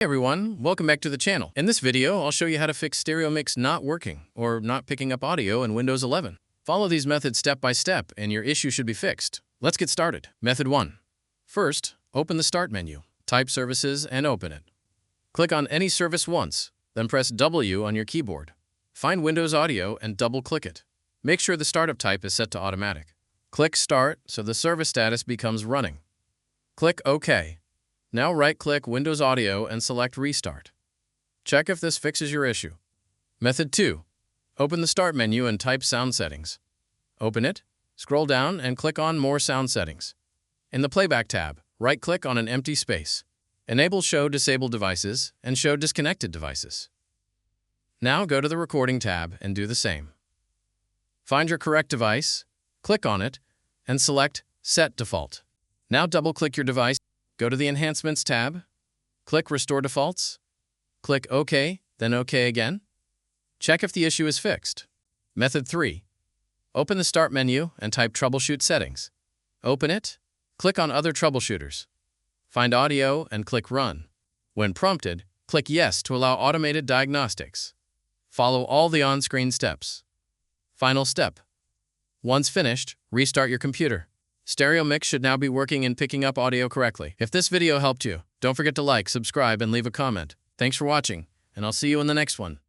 Hey everyone, welcome back to the channel. In this video, I'll show you how to fix stereo mix not working or not picking up audio in Windows 11. Follow these methods step by step and your issue should be fixed. Let's get started. Method 1. First, open the Start menu, type Services and open it. Click on any service once, then press W on your keyboard. Find Windows Audio and double-click it. Make sure the startup type is set to automatic. Click Start so the service status becomes running. Click OK. Now right-click Windows Audio and select Restart. Check if this fixes your issue. Method 2. Open the Start menu and type Sound Settings. Open it, scroll down and click on More Sound Settings. In the Playback tab, right-click on an empty space. Enable Show Disabled Devices and Show Disconnected Devices. Now go to the Recording tab and do the same. Find your correct device, click on it, and select Set Default. Now double-click your device. Go to the Enhancements tab, click Restore Defaults, click OK, then OK again. Check if the issue is fixed. Method 3. Open the Start menu and type Troubleshoot Settings. Open it, click on Other Troubleshooters. Find Audio and click Run. When prompted, click Yes to allow automated diagnostics. Follow all the on-screen steps. Final step. Once finished, restart your computer. Stereo mix should now be working and picking up audio correctly. If this video helped you, don't forget to like, subscribe, and leave a comment. Thanks for watching, and I'll see you in the next one.